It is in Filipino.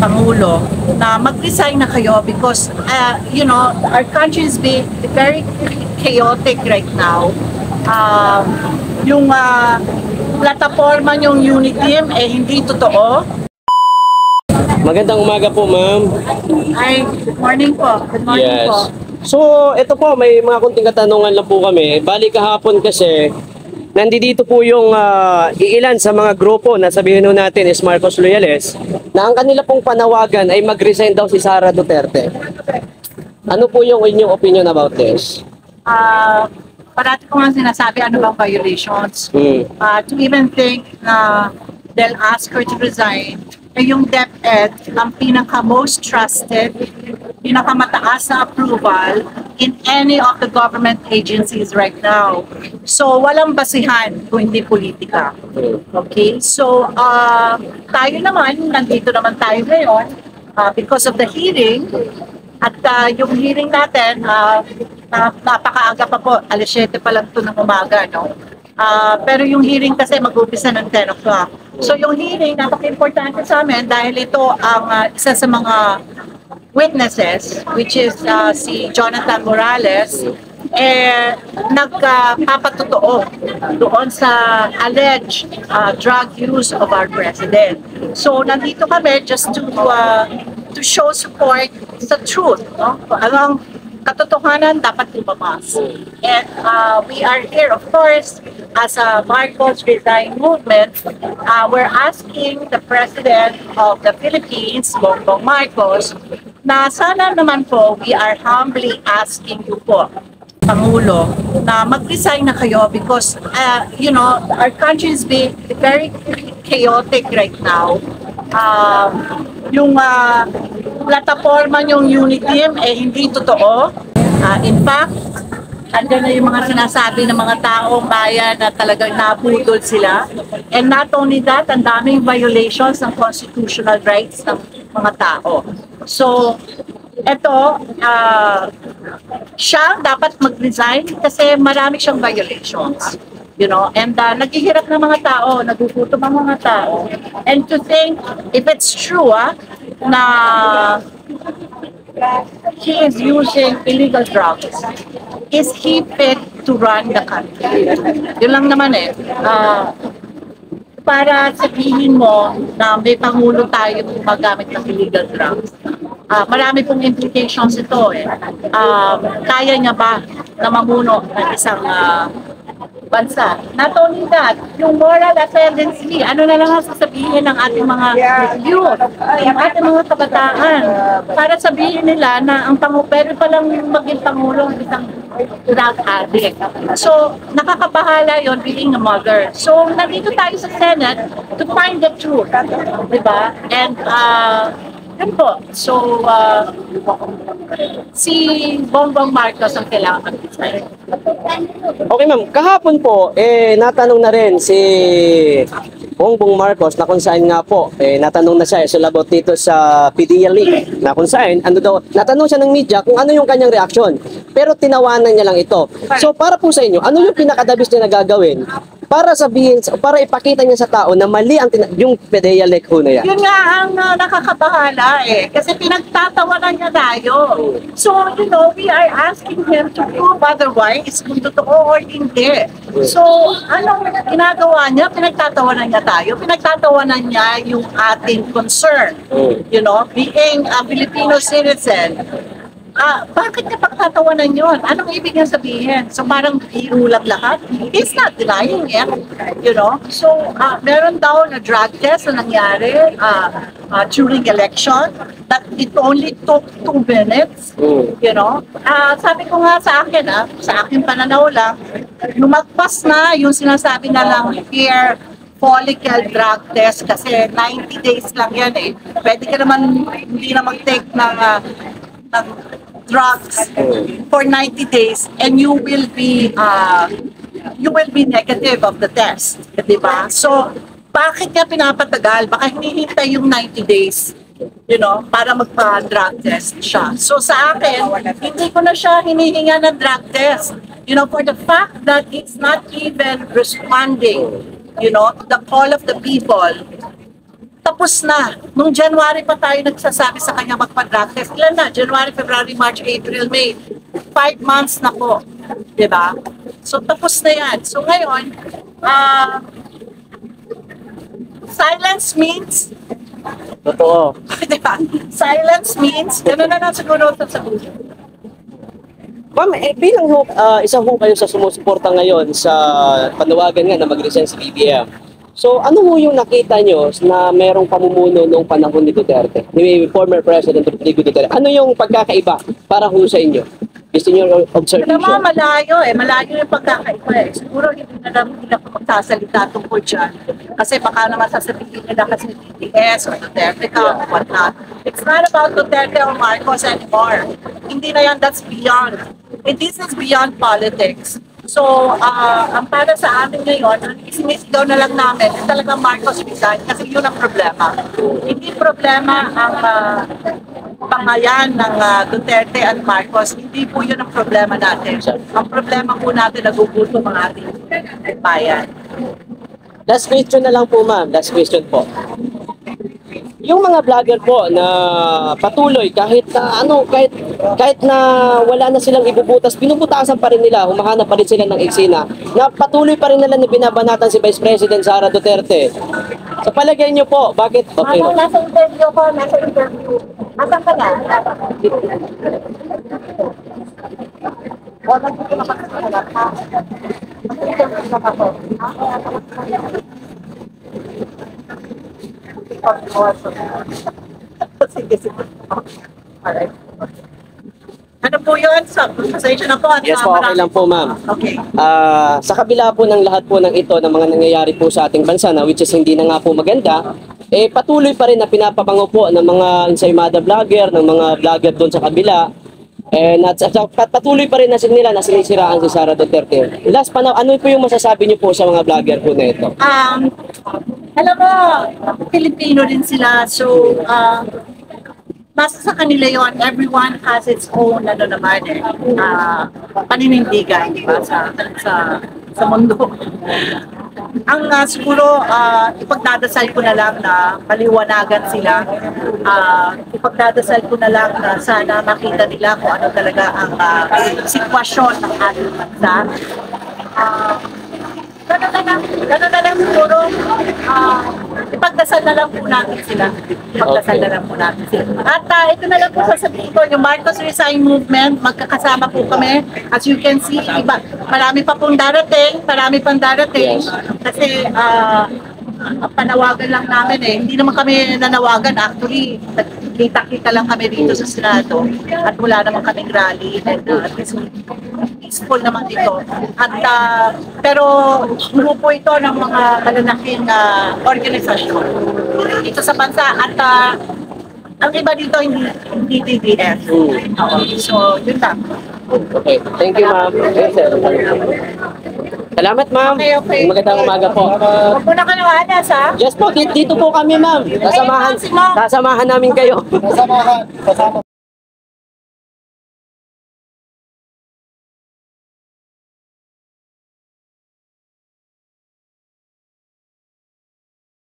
Pangulo na mag-resign na kayo because, our country is being very chaotic right now. Yung plataforma yung Uniteam hindi totoo. Magandang umaga po, ma'am. Ay, good morning po. Good morning po. So, ito po, may mga kunting katanungan lang po kami. Bali kahapon kasi, nandito po yung iilan sa mga grupo na sabihin nun natin is Marcos Loyales na ang kanila pong panawagan ay mag-resign daw si Sara Duterte. Ano po yung inyong opinion about this? Parati ko nga sinasabi ano bang violations. To even think na they'll ask her to resign, yung DepEd ang pinaka-most trusted, pinakamataas na approval in any of the government agencies right now. So, walang basihan kung hindi politika. Okay? So, tayo naman, nandito naman tayo ngayon because of the hearing. At yung hearing natin, napakaaga pa po, 7:00 pa lang ito ng umaga, no? Pero yung hearing kasi mag-umpisa ng 10 o'clock. So yung hearing, napaka-importante sa amin dahil ito ang isa sa mga witnesses, which is si Jonathan Morales, nagpapatotoo doon sa alleged drug use of our president. So nandito kami just to show support sa truth, no? Ang katotohanan dapat lumabas. And we are here, of course, as a Marcos Resign movement. We're asking the President of the Philippines, Bongbong Marcos, na sana naman po, we are humbly asking you po, Pangulo, na mag-resign na kayo because, our country is being very chaotic right now. Yung plataforma yung Uniteam hindi totoo. In fact, andyan na yung mga sinasabi ng mga taong bayan na talagang napudol sila. And not only that, ang daming violations ng constitutional rights ng mga tao. So, eto, siya dapat mag-resign kasi marami siyang violations. And naghihirap ng mga tao, nagugutom ang mga tao. And to think, if it's true, na he is using illegal drugs, is he fit to run the country? Yun lang naman para sabihin mo na may pangulo tayo kung magamit ng illegal drugs. Marami pong implications ito kaya niya ba na mamuno ng isang bansa? Not only that, yung moral ascendancy, ano na lang ang sasabihin ng ating mga youth, yung ating mga kabataan, para sabihin nila na ang pwede palang maging pangulo ng isang drug addict. So, nakakabahala yon being a mother. So, nandito tayo sa Senate to find the truth. Diba? And, yun po. So, si Bongbong Marcos ang kailangan mag-resign. Okay, ma'am. Kahapon po, natanong na rin si Bongbong Marcos na kung saan nga po, natanong na siya about dito sa PDEA leak na kung saan, natanong siya ng media kung ano yung kanyang reaksyon. Pero tinawanan niya lang ito. So, para po sa inyo, ano yung pinakadabis niya na gagawin para sabihin, para ipakita niya sa tao na mali yung PDEA leak ho na yan? Yun nga ang nakakabahala kasi pinagtatawanan niya tayo. So, we are asking him to prove otherwise kung totoo or hindi. So, anong ginagawa niya? Pinagtatawanan niya tayo. Pinagtatawanan niya yung ating concern. Being a Filipino citizen. Bakit niya pagtatawanan yun? Anong ibig niya sabihin? So parang biro lang lahat? He's not denying it. So meron daw na drug test na nangyari during election that it only took 2 minutes. Sabi ko nga sa akin pananaw lang, lumagpas na yung sinasabi na lang hair follicle drug test kasi 90 days lang yan Pwede ka naman hindi na mag-take ng drugs for 90 days and you will be negative of the test, diba? So, bakit niya pinapatagal? Baka hinihintay yung 90 days, para magpa-drug test siya. So, sa akin, hindi ko na siya hinihinga ng drug test, for the fact that it's not even responding, to the call of the people. tapos na. Nung January pa tayo nagsasabi sa kanya magpa-drug test. Ilan na? January, February, March, April, May. 5 months na po. Diba? So, tapos na yan. So, ngayon, silence means, Totoo. diba? Silence means, gano'n na lang siguro sa sabihin. Ma'am, bilang isa ho kayo sa sumusuporta ngayon sa panawagan nga na mag-resign si BBM. So, ano ho yung nakita nyo na merong pamumuno noong panahon ni Duterte, ni former President Rodrigo Duterte? Ano yung pagkakaiba para ho sa inyo? Gusto nyo observation? Alam mo, malayo yung pagkakaiba eh. Siguro hindi na lang nila magsasalita tungkol dyan. Kasi baka naman sasabihin nila kasi DDS or Duterte ka or whatnot. It's not about Duterte or Marcos anymore. Hindi na yan, that's beyond. And this is beyond politics. So, ang para sa amin ngayon, ang isinisigaw na lang namin, talagang Marcos resign kasi yun ang problema. Hindi problema ang pangayan ng Duterte at Marcos, hindi po yun ang problema natin. Ang problema po natin, nagugutom ang ating bayan. Last question na lang po, ma'am. Last question po. Yung mga vlogger po na patuloy kahit na wala na silang ibubutas, binubutasan pa rin nila, humahanap pa rin sila ng eksena, na patuloy pa rin nila na binabanatan si Vice President Sara Duterte. Sa palagay niyo po, bakit? Okay. Nasa interview ko, nasa interview. Asan ka na? O, nandito na pagkasalat, ha? Nasa interview na ako. Sige, sige. Alright. Ano po yun? Pasensya na po. Yes po, okay lang po, ma'am. Okay. Sa kabila po ng lahat po ng ito, ng mga nangyayari po sa ating bansa na which is hindi na nga po maganda, patuloy pa rin na pinapabango po ng mga ensaymada vlogger, ng mga vlogger doon sa kabila, patuloy pa rin na nila na sinisiraan si Sara Duterte. Last pa na, ano po yung masasabi niyo po sa mga vlogger po na ito? Alam mo, Pilipino din sila, so basta sa kanila yon, everyone has its own paninindigan, di ba, sa mundo. Ang siguro ipagdadasal ko na lang na maliwanagan sila. Ipagdadasal ko na lang na sana makita nila kung ano talaga ang sitwasyon ng ating bansa. Ganun na lang siguro, ipagdasal na lang po natin sila. Ipagdasal na lang po natin sila. At ito na lang po sasabihin ko, yung Marcos Resign Movement, magkakasama po kami. As you can see, marami pa pong darating, marami pang darating. Kasi panawagan lang namin eh. Hindi naman kami nanawagan. Actually, kita-kita lang kami dito sa Senado. At wala naman kaming rally. And peaceful naman dito. At pero grupo ito ng mga malalaking organisasyon dito sa bansa. At ang iba dito hindi DDS. So, yun lang. Okay, thank you, ma'am. Yes, sir. Salamat, ma'am. Okay. Magandang umaga po. Huwag mo na kalawanas, ha? Yes po, dito po kami, ma'am. Sasamahan namin kayo. Kasama.